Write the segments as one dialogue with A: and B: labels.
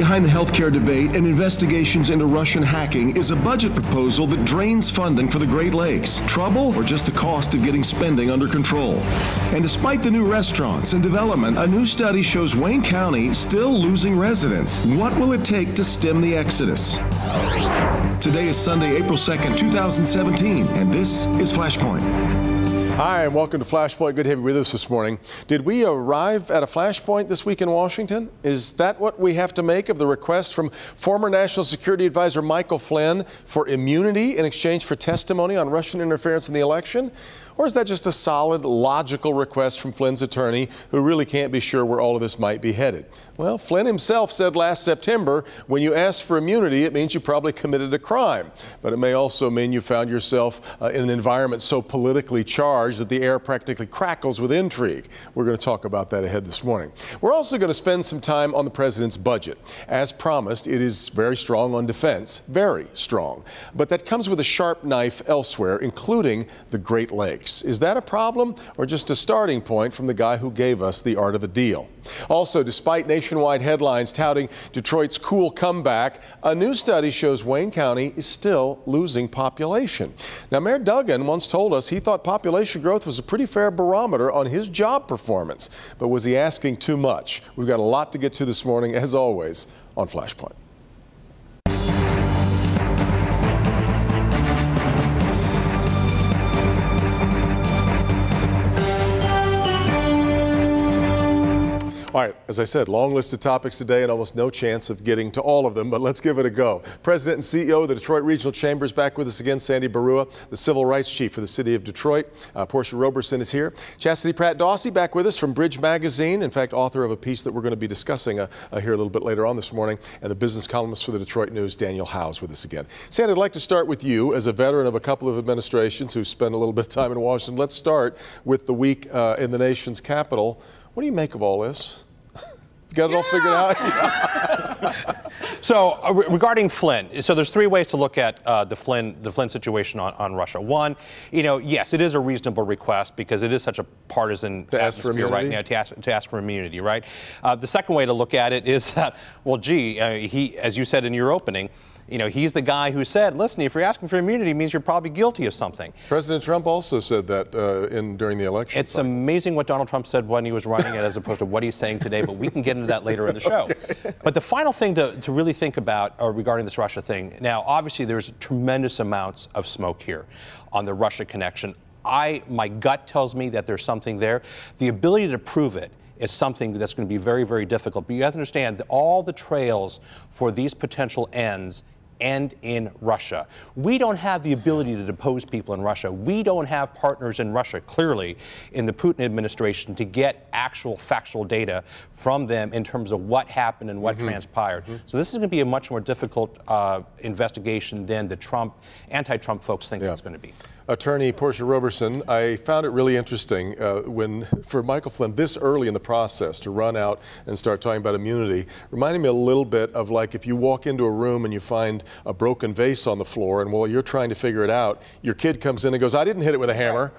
A: behind the healthcare debate and investigations into Russian hacking is a budget proposal that drains funding for the Great Lakes. Trouble or just the cost of getting spending under control? And despite the new restaurants and development, a new study shows Wayne County still losing residents. What will it take to stem the exodus? Today is Sunday, April 2nd, 2017, and this is Flashpoint.
B: Hi, and welcome to Flashpoint. Good to have you with us this morning. Did we arrive at a flashpoint this week in Washington? Is that what we have to make of the request from former National Security Advisor Michael Flynn for immunity in exchange for testimony on Russian interference in the election? Or is that just a solid, logical request from Flynn's attorney, who really can't be sure where all of this might be headed? Well, Flynn himself said last September, when you ask for immunity, it means you probably committed a crime. But it may also mean you found yourself in an environment so politically charged that the air practically crackles with intrigue. We're going to talk about that ahead this morning. We're also going to spend some time on the president's budget. As promised, it is very strong on defense, very strong. But that comes with a sharp knife elsewhere, including the Great Lakes. Is that a problem or just a starting point from the guy who gave us the art of the deal? Also, despite nationwide headlines touting Detroit's cool comeback, a new study shows Wayne County is still losing population. Now, Mayor Duggan once told us he thought population growth was a pretty fair barometer on his job performance. But was he asking too much? We've got a lot to get to this morning, as always, on Flashpoint. All right, as I said, long list of topics today and almost no chance of getting to all of them, but let's give it a go. President and CEO of the Detroit Regional Chamber is back with us again. Sandy Barua, the Civil Rights Chief for the City of Detroit. Portia Roberson is here. Chastity Pratt-Dawsey back with us from Bridge Magazine, in fact, author of a piece that we're going to be discussing here a little bit later on this morning, and the business columnist for the Detroit News, Daniel Howes, with us again. Sandy, I'd like to start with you as a veteran of a couple of administrations who spent a little bit of time in Washington. Let's start with the week in the nation's capital. What do you make of all this? You got it all figured out?
C: So regarding Flynn, so there's three ways to look at the Flynn situation on Russia. One, yes, it is a reasonable request because it is such a partisan atmosphere right now to ask for immunity, right? The second way to look at it is that, well, gee, he, as you said in your opening, he's the guy who said, listen, if you're asking for immunity, it means you're probably guilty of something.
B: President Trump also said that during the election.
C: It's amazing what Donald Trump said when he was running it as opposed to what he's saying today, but we can get into that later in the show. Okay. But the final thing to really think about regarding this Russia thing, now, obviously, there's tremendous amounts of smoke here on the Russia connection. My gut tells me that there's something there. The ability to prove it is something that's going to be very, very difficult. But you have to understand that all the trails for these potential ends end in Russia. We don't have the ability to depose people in Russia. We don't have partners in Russia, clearly, in the Putin administration to get actual factual data from them in terms of what happened and what transpired. So this is going to be a much more difficult investigation than the anti-Trump folks think it's going to be.
B: Attorney Portia Roberson, I found it really interesting for Michael Flynn this early in the process to run out and start talking about immunity, reminding me a little bit of like if you walk into a room and you find a broken vase on the floor and while you're trying to figure it out, your kid comes in and goes, I didn't hit it with a hammer.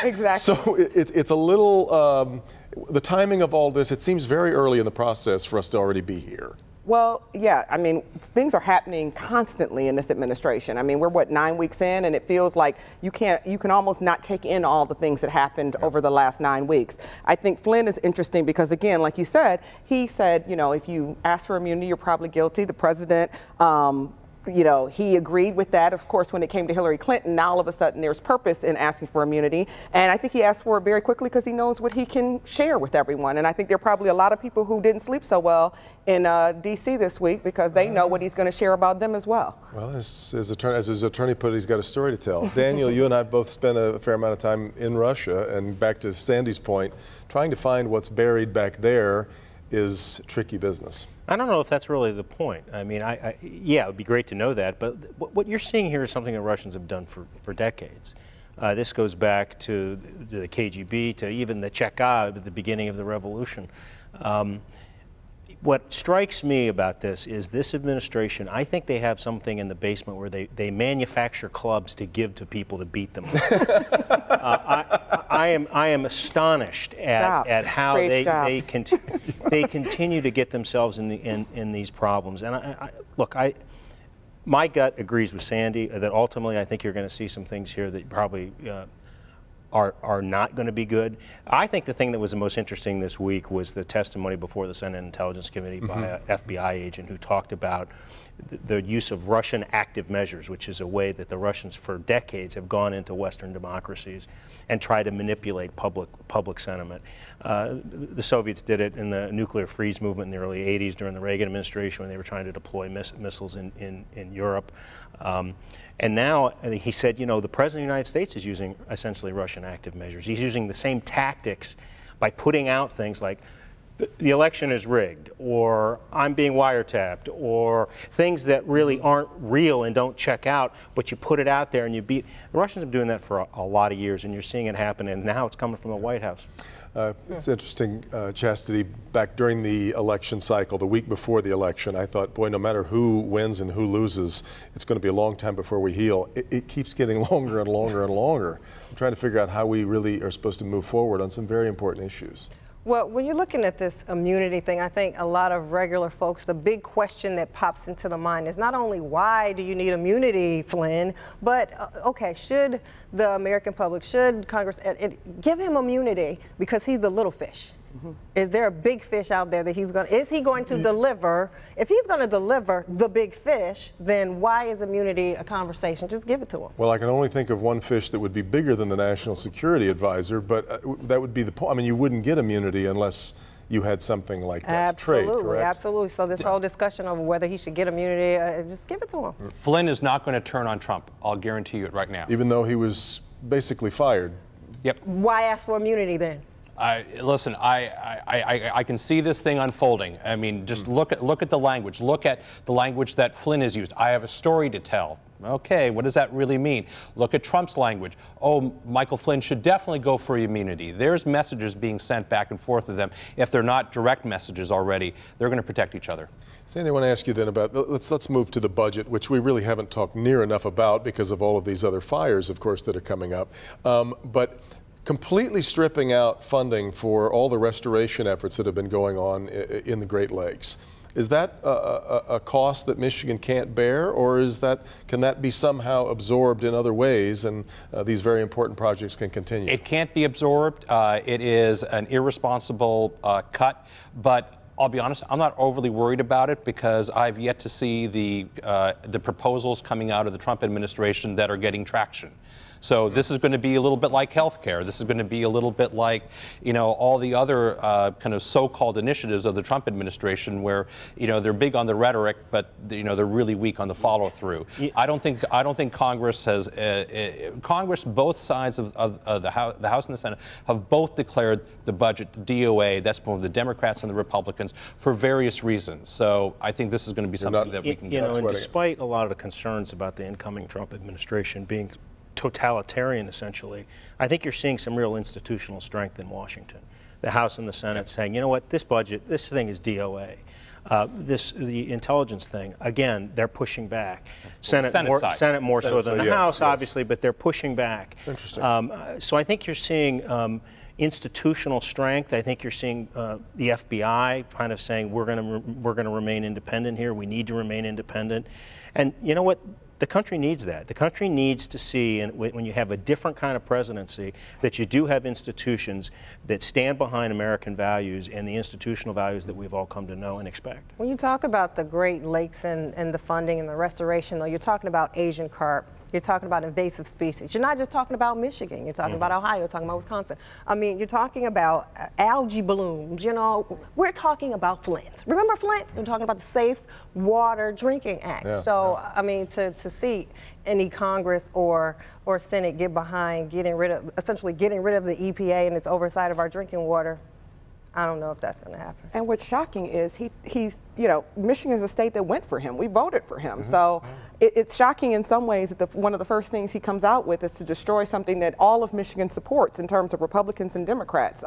D: Exactly.
B: So it's a little, the timing of all this, it seems very early in the process for us to already be here.
D: Well, yeah, I mean, things are happening constantly in this administration. I mean, we're, 9 weeks in, and it feels like you can almost not take in all the things that happened over the last 9 weeks. I think Flynn is interesting because, again, like you said, he said, if you ask for immunity, you're probably guilty. The president, he agreed with that, of course, when it came to Hillary Clinton. Now, all of a sudden, there's purpose in asking for immunity. And I think he asked for it very quickly because he knows what he can share with everyone. And I think there are probably a lot of people who didn't sleep so well in D.C. this week because they know what he's going to share about them as well.
B: Well, as his attorney put it, he's got a story to tell. Daniel, you and I both spent a fair amount of time in Russia. And back to Sandy's point, trying to find what's buried back there is tricky business.
E: I don't know if that's really the point. I mean, yeah, it would be great to know that, but what you're seeing here is something that Russians have done for decades. This goes back to the KGB, to even the Cheka at the beginning of the revolution. What strikes me about this administration, I think they have something in the basement where they manufacture clubs to give to people to beat them. I am astonished at how they continue to get themselves in these problems. And look, my gut agrees with Sandy that ultimately I think you're going to see some things here that probably are not going to be good. I think the thing that was the most interesting this week was the testimony before the Senate Intelligence Committee by an FBI agent who talked about the use of Russian active measures, which is a way that the Russians for decades have gone into Western democracies and tried to manipulate public sentiment. The Soviets did it in the nuclear freeze movement in the early 80s during the Reagan administration when they were trying to deploy missiles in Europe. And now he said, you know, the President of the United States is using essentially Russian active measures. He's using the same tactics by putting out things like the election is rigged, or I'm being wiretapped, or things that really aren't real and don't check out, but you put it out there and you beat. The Russians have been doing that for a lot of years, and you're seeing it happen, and now it's coming from the White House.
B: It's interesting, Chastity, back during the election cycle, the week before the election, I thought, boy, no matter who wins and who loses, it's going to be a long time before we heal. It keeps getting longer and longer and longer. I'm trying to figure out how we really are supposed to move forward on some very important issues.
F: Well, when you're looking at this immunity thing, I think a lot of regular folks, the big question that pops into the mind is not only why do you need immunity, Flynn, but okay, should the American public, should Congress give him immunity because he's the little fish? Is there a big fish out there that is he going to deliver? If he's going to deliver the big fish, then why is immunity a conversation? Just give it to him.
B: Well, I can only think of one fish that would be bigger than the National Security Advisor, but that would be the point. I mean, you wouldn't get immunity unless you had something like that.
F: Absolutely,
B: trade, correct?
F: absolutely. So this whole discussion over whether he should get immunity, just give it to him.
C: Flynn is not going to turn on Trump. I'll guarantee you it right now.
B: Even though he was basically fired.
C: Yep.
F: Why ask for immunity then?
C: Listen, I can see this thing unfolding. I mean, just look at the language. Look at the language that Flynn has used. I have a story to tell. Okay, what does that really mean? Look at Trump's language. Oh, Michael Flynn should definitely go for immunity. There's messages being sent back and forth to them. If they're not direct messages already, they're going to protect each other.
B: Sandy, I want to ask you then about, let's move to the budget, which we really haven't talked near enough about because of all of these other fires, of course, that are coming up. But completely stripping out funding for all the restoration efforts that have been going on in the Great Lakes. Is that a cost that Michigan can't bear, or can that be somehow absorbed in other ways and these very important projects can continue? It
C: can't be absorbed. It is an irresponsible cut, but I'll be honest, I'm not overly worried about it because I've yet to see the proposals coming out of the Trump administration that are getting traction. So this is going to be a little bit like healthcare. This is going to be a little bit like, you know, all the other kind of so-called initiatives of the Trump administration, where, you know, they're big on the rhetoric, but you know they're really weak on the follow-through. I don't think Congress has Congress, both sides of the House and the Senate have both declared the budget DOA. That's both the Democrats and the Republicans for various reasons. So I think this is going to be something that we can get.
E: You know, and despite a lot of the concerns about the incoming Trump administration being totalitarian, essentially, I think you're seeing some real institutional strength in Washington. The House and the Senate saying, you know what, this budget, this thing is DOA. The intelligence thing, again, they're pushing back. Senate more so than the House, obviously, but they're pushing back.
B: Interesting.
E: So I think you're seeing institutional strength. I think you're seeing the FBI kind of saying we're going to remain independent here. We need to remain independent, and you know what? The country needs that. The country needs to see, and when you have a different kind of presidency, that you do have institutions that stand behind American values and the institutional values that we've all come to know and expect.
F: When you talk about the Great Lakes and the funding and the restoration, though, you're talking about Asian carp. You're talking about invasive species. You're not just talking about Michigan. You're talking about Ohio. You're talking about Wisconsin. I mean, you're talking about algae blooms. You know, we're talking about Flint. Remember Flint? We're talking about the Safe Water Drinking Act. I mean, to see any Congress or Senate get behind essentially getting rid of the EPA and its oversight of our drinking water, I don't know if that's going to happen.
D: And what's shocking is he's, you know, Michigan is a state that went for him. We voted for him. So it's shocking in some ways that one of the first things he comes out with is to destroy something that all of Michigan supports in terms of Republicans and Democrats.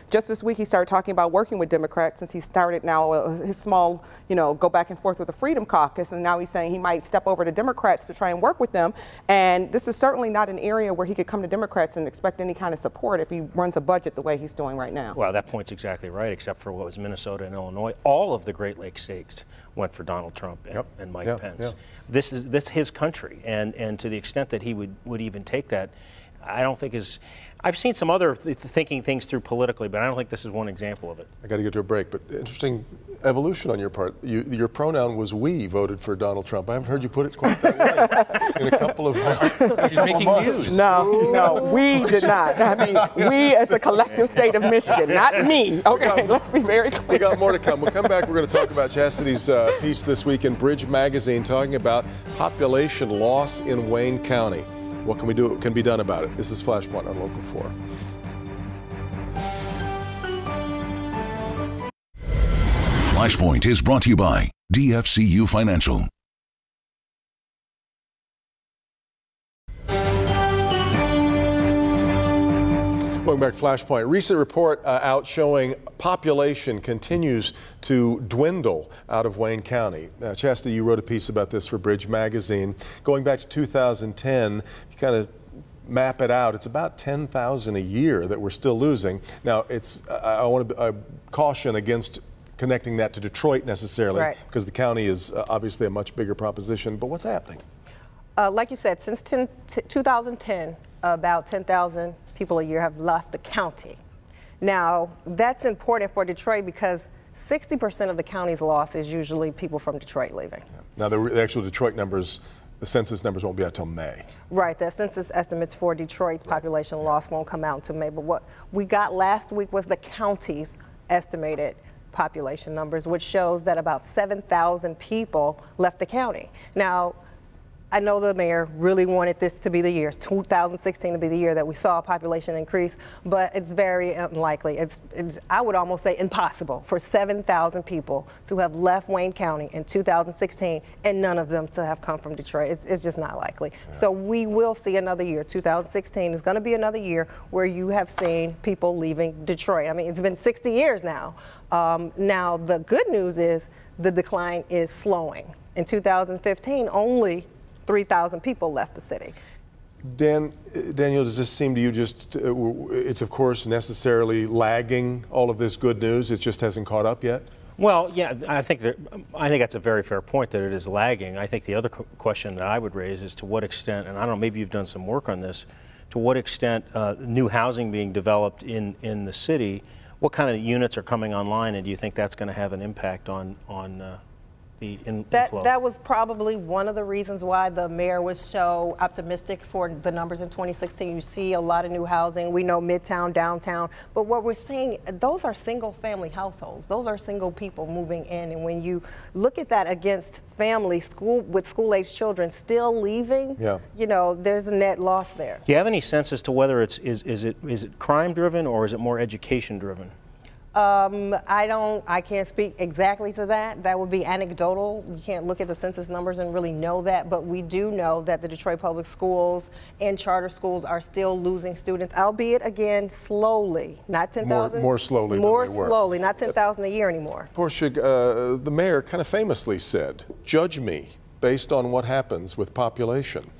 D: Just this week he started talking about working with Democrats since he started now his small, you know, go back and forth with the Freedom Caucus, and now he's saying he might step over to Democrats to try and work with them. And this is certainly not an area where he could come to Democrats and expect any kind of support if he runs a budget the way he's doing right now.
E: Well, that point's exactly right, except for what was Minnesota and Illinois. All of the Great Lakes states went for Donald Trump and Mike Pence. This is his country, and to the extent that he would even take that, I don't think is. I've seen some other thinking things through politically, but I don't think this is one example of it.
B: I got to get to a break, but interesting evolution on your part. Your pronoun was we voted for Donald Trump. I haven't heard you put it quite that way in a couple of months.
D: No, we did not. I mean, we as a collective state of Michigan, not me. Okay, let's be very clear.
B: We got more to come. We'll come back. We're going to talk about Chastity's piece this week in Bridge Magazine, talking about population loss in Wayne County. What can be done about it? This is Flashpoint on Local 4.
G: Flashpoint is brought to you by DFCU Financial.
B: Welcome back to Flashpoint. Recent report out showing population continues to dwindle out of Wayne County. Chastity, you wrote a piece about this for Bridge Magazine. Going back to 2010, you kind of map it out. It's about 10,000 a year that we're still losing. Now, I want to caution against connecting that to Detroit necessarily, because the county is obviously a much bigger proposition. But what's happening?
F: Like you said, since 2010, about 10,000 people a year have left the county. Now, that's important for Detroit because 60% of the county's loss is usually people from Detroit leaving.
B: Now, the actual Detroit numbers, the census numbers won't be out until May.
F: Right, the census estimates for Detroit's population loss won't come out until May. But what we got last week was the county's estimated population numbers, which shows that about 7,000 people left the county. Now, I know the mayor really wanted this to be the year, 2016 to be the year that we saw a population increase, but it's very unlikely. It's I would almost say impossible for 7,000 people to have left Wayne County in 2016 and none of them to have come from Detroit. It's just not likely. Yeah. So we will see another year. 2016 is going to be another year where you have seen people leaving Detroit. I mean, it's been 60 years now. Now, the good news is the decline is slowing. In 2015, only 3,000 people left the city.
B: Daniel, does this seem to you just, it's of course necessarily lagging all of this good news, it just hasn't caught up yet?
E: Well, yeah, I think that's a very fair point that it is lagging. I think the other question that I would raise is to what extent, and I don't know, maybe you've done some work on this, to what extent new housing being developed in the city, what kind of units are coming online, and do you think that's going to have an impact on the inflow?
F: That was probably one of the reasons why the mayor was so optimistic for the numbers in 2016. You see a lot of new housing. We know Midtown, downtown, but what we're seeing, those are single family households. Those are single people moving in, and when you look at that against families with school-age children still leaving, you know, there's a net loss there.
E: Do you have any sense as to whether is it crime driven or is it more education driven?
F: I can't speak exactly to that. That would be anecdotal. You can't look at the census numbers and really know that, but we do know that the Detroit Public Schools and charter schools are still losing students, albeit again slowly, not 10,000.
B: More slowly
F: More
B: than they were.
F: slowly, not 10,000 a year anymore.
B: Portia, the mayor kind of famously said, "Judge me based on what happens with population."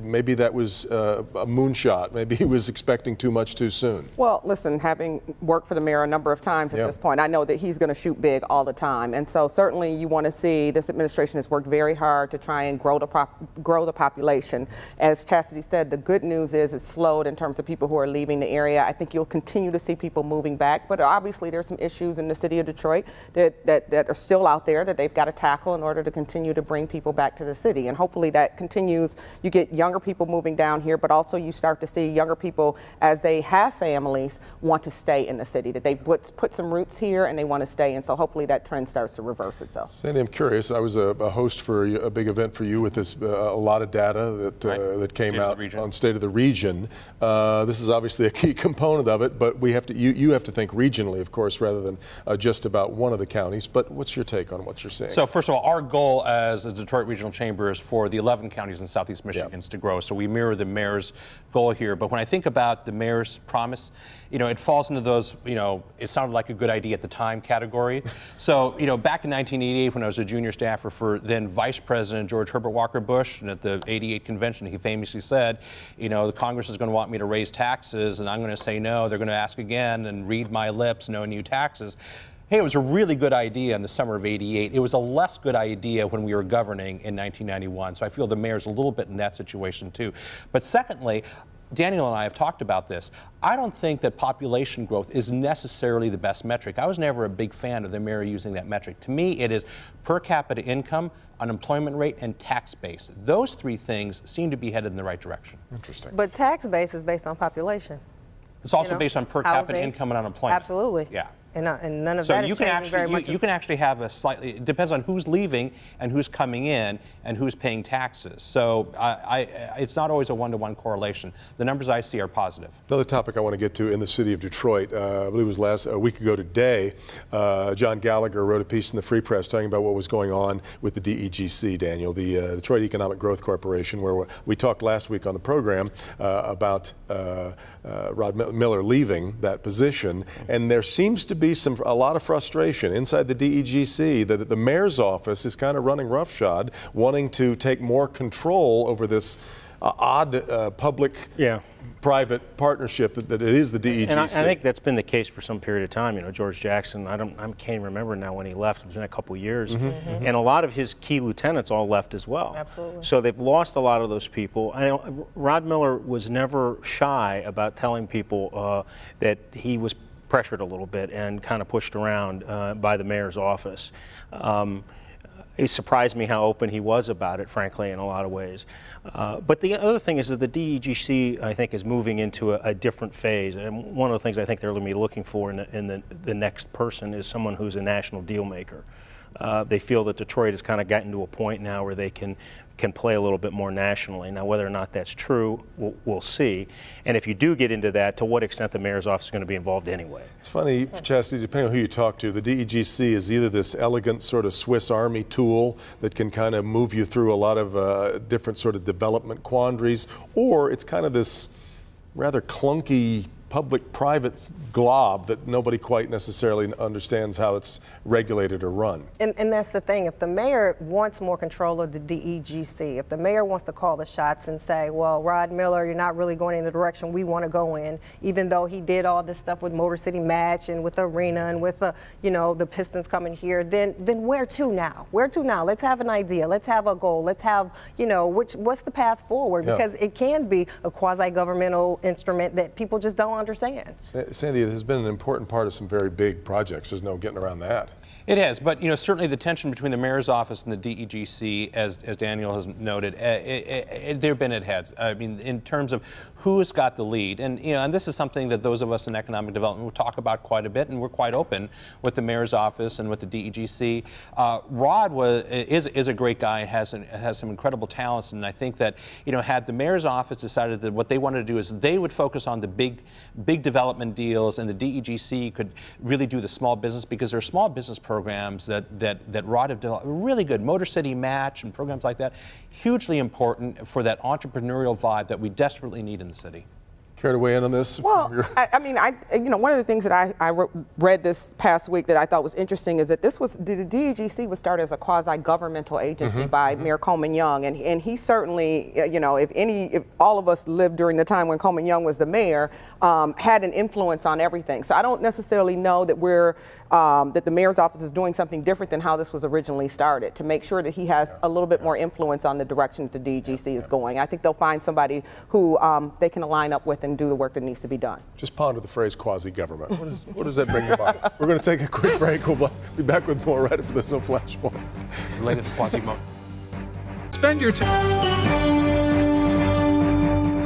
B: Maybe that was a moonshot. Maybe he was expecting too much too soon.
D: Well, listen, having worked for the mayor a number of times at this point, I know that he's going to shoot big all the time. And so certainly you want to see this administration has worked very hard to try and grow the population. As Chastity said, the good news is it's slowed in terms of people who are leaving the area. I think you'll continue to see people moving back, but obviously there's some issues in the city of Detroit that are still out there that they've got to tackle in order to continue to bring people back to the city. And hopefully that continues, you get younger people moving down here, but also you start to see younger people, as they have families, want to stay in the city, that they put some roots here and they want to stay. And so hopefully that trend starts to reverse itself.
B: Sandy, I'm curious. I was a host for a big event for you with this a lot of data that came out on State of the Region. This is obviously a key component of it, but we have to you have to think regionally, of course, rather than just about one of the counties. But what's your take on what you're seeing?
C: So first of all, our goal as the Detroit Regional Chamber is for the 11 counties in Southeast Michigan to grow. So we mirror the mayor's goal here. But when I think about the mayor's promise, it falls into those, it sounded like a good idea at the time category. So, back in 1988, when I was a junior staffer for then Vice President George Herbert Walker Bush, and at the '88 convention, he famously said, the Congress is going to want me to raise taxes, and I'm going to say no. They're going to ask again and read my lips, no new taxes. Hey, it was a really good idea in the summer of '88. It was a less good idea when we were governing in 1991. So I feel the mayor's a little bit in that situation too. But secondly, Daniel and I have talked about this. I don't think that population growth is necessarily the best metric. I was never a big fan of the mayor using that metric. To me, it is per capita income, unemployment rate, and tax base. Those three things seem to be headed in the right direction.
B: Interesting.
F: But tax base is based on population.
C: It's also based on per capita income and unemployment.
F: Absolutely.
C: Yeah.
F: And none of that is changing very much.
C: You can actually have a slightly, it depends on who's leaving and who's coming in and who's paying taxes. So it's not always a one-to-one correlation. The numbers I see are positive.
B: Another topic I want to get to in the city of Detroit, I believe it was a week ago today, John Gallagher wrote a piece in the Free Press talking about what was going on with the DEGC, Daniel, the Detroit Economic Growth Corporation, where we talked last week on the program about Rod Miller leaving that position, and there seems to be a lot of frustration inside the DEGC that the mayor's office is kind of running roughshod, wanting to take more control over this odd public-private partnership that it is the DEGC.
E: And I think that's been the case for some period of time. George Jackson, I can't remember now when he left. It's been a couple of years. And a lot of his key lieutenants all left as well.
F: Absolutely.
E: So they've lost a lot of those people. Rod Miller was never shy about telling people that he was pressured a little bit and kind of pushed around by the mayor's office. It surprised me how open he was about it, frankly, in a lot of ways. But the other thing is that the DEGC, I think, is moving into a different phase. And one of the things I think they're going to be looking for in the next person is someone who's a national deal maker. They feel that Detroit has kind of gotten to a point now where they can play a little bit more nationally. Now, whether or not that's true, we'll see. And if you do get into that, to what extent the mayor's office is going to be involved anyway.
B: It's funny, Chastity, depending on who you talk to, the DEGC is either this elegant sort of Swiss Army tool that can kind of move you through a lot of different sort of development quandaries, or it's kind of this rather clunky public-private glob that nobody quite necessarily understands how it's regulated or run.
F: And that's the thing. If the mayor wants more control of the DEGC, if the mayor wants to call the shots and say, well, Rod Miller, you're not really going in the direction we want to go in, even though he did all this stuff with Motor City Match and with the arena and with the Pistons coming here, then where to now? Where to now? Let's have an idea. Let's have a goal. Let's have, what's the path forward? Because it can be a quasi-governmental instrument that people just don't understand.
B: Sandy, it has been an important part of some very big projects. There's no getting around that.
C: It has, but certainly the tension between the mayor's office and the DEGC, as Daniel has noted, they've been at heads. I mean, in terms of who's got the lead, and and this is something that those of us in economic development will talk about quite a bit, and we're quite open with the mayor's office and with the DEGC. Rod is a great guy and has some incredible talents, and I think that had the mayor's office decided that what they wanted to do is they would focus on the big development deals, and the DEGC could really do the small business, because there are small business programs that Rod have developed, really good, Motor City Match and programs like that, hugely important for that entrepreneurial vibe that we desperately need in the city.
B: Care to weigh in on this?
D: Well, one of the things that I read this past week that I thought was interesting is that the DEGC was started as a quasi-governmental agency by Mayor Coleman Young, and he certainly, if all of us lived during the time when Coleman Young was the mayor, had an influence on everything. So I don't necessarily know that that the mayor's office is doing something different than how this was originally started, to make sure that he has a little bit more influence on the direction that the DEGC is going. I think they'll find somebody who they can align up with and do the work that needs to be done.
B: Just ponder the phrase quasi-government. What does that bring to mind? We're going to take a quick break. We'll be back with more right after this on Flashpoint.
C: Related to quasi-mo.
H: Spend your time.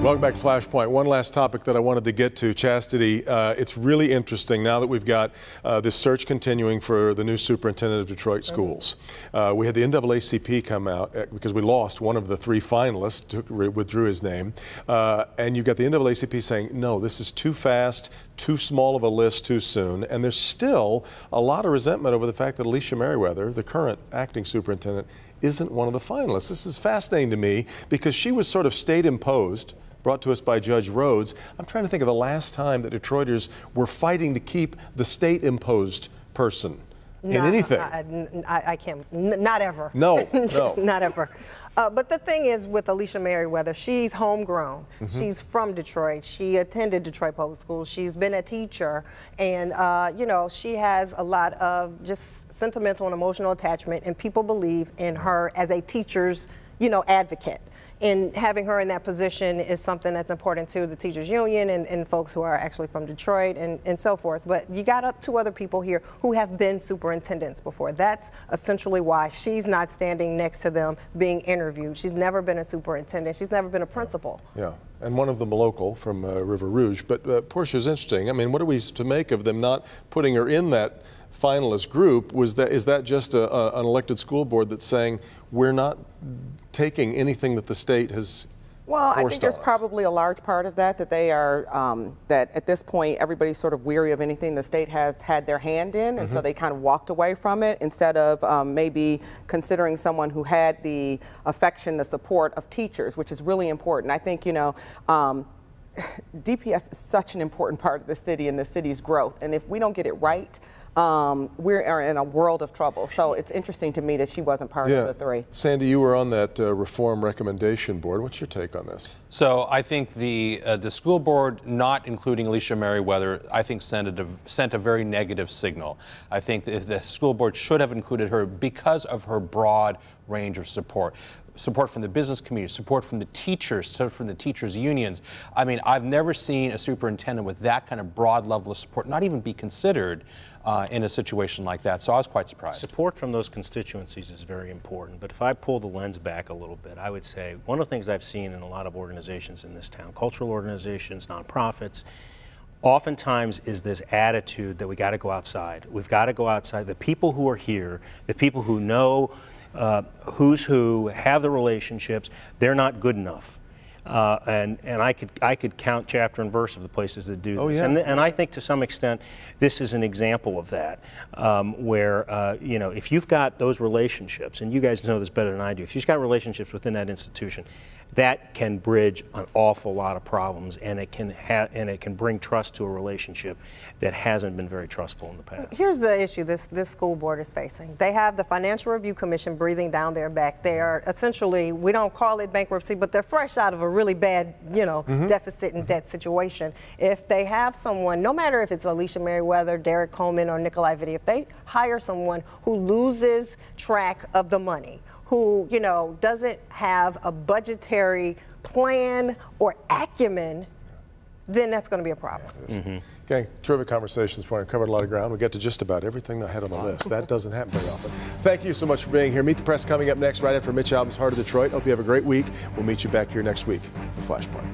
B: Welcome back to Flashpoint. One last topic that I wanted to get to, Chastity. It's really interesting now that we've got this search continuing for the new superintendent of Detroit schools. We had the NAACP come out because we lost one of the 3 finalists, withdrew his name. And you've got the NAACP saying, no, this is too fast, too small of a list too soon. And there's still a lot of resentment over the fact that Alicia Merriweather, the current acting superintendent, isn't one of the finalists. This is fascinating to me because she was sort of state imposed, brought to us by Judge Rhodes. I'm trying to think of the last time that Detroiters were fighting to keep the state-imposed person in anything.
F: I can't, not ever.
B: No, no.
F: Not ever. But the thing is with Alicia Merriweather, she's homegrown. She's from Detroit. She attended Detroit Public Schools. She's been a teacher. And, you know, she has a lot of just sentimental and emotional attachment, and people believe in her as a teacher's, you know, advocate. And having her in that position is something that's important to the teachers union and folks who are actually from Detroit and so forth. But you got 2 other people here who have been superintendents before. That's essentially why she's not standing next to them being interviewed. She's never been a superintendent. She's never been a principal. Yeah,
B: and one of them a local from River Rouge. But Portia's interesting. I mean, what are we to make of them not putting her in that finalist group? Is that just an elected school board that's saying we're not taking anything that the state has
D: Well, I think there's probably a large part of that they are, that at this point everybody's sort of weary of anything the state has had their hand in, and so they kind of walked away from it instead of maybe considering someone who had the affection, the support of teachers, which is really important. I think, you know, DPS is such an important part of the city and the city's growth, and if we don't get it right, we're in a world of trouble. So it's interesting to me that she wasn't part of the 3.
B: Sandy, you were on that reform recommendation board. What's your take on this?
C: So I think the school board not including Alicia Merriweather, I think sent a very negative signal. I think that the school board should have included her because of her broad range of support. Support from the business community, support from the teachers, support from the teachers' unions. I mean, I've never seen a superintendent with that kind of broad level of support not even be considered in a situation like that. So I was quite surprised.
E: Support from those constituencies is very important, but if I pull the lens back a little bit, I would say one of the things I've seen in a lot of organizations in this town, cultural organizations, nonprofits, oftentimes is this attitude that we got to go outside. We've got to go outside. The people who are here, the people who know who's who, have the relationships, they're not good enough. And I could count chapter and verse of the places that do this. And I think to some extent this is an example of that, where you know, if you've got those relationships, and you guys know this better than I do, if you've got relationships within that institution, that can bridge an awful lot of problems, and it can bring trust to a relationship that hasn't been very trustful in the past.
F: Here's the issue this school board is facing. They have the Financial Review Commission breathing down their back. They are essentially, we don't call it bankruptcy, but they're fresh out of a really bad, you know, deficit and debt situation. If they have someone, no matter if it's Alicia Merriweather, Derek Coleman, or Nikolai Vitti, if they hire someone who loses track of the money, who, you know, doesn't have a budgetary plan or acumen, then that's going to be a problem.
B: Okay, terrific conversation this morning. Covered a lot of ground. We got to just about everything I had on the list. That doesn't happen very often. Thank you so much for being here. Meet the Press coming up next right after Mitch Albom's Heart of Detroit. Hope you have a great week. We'll meet you back here next week for Flashpoint.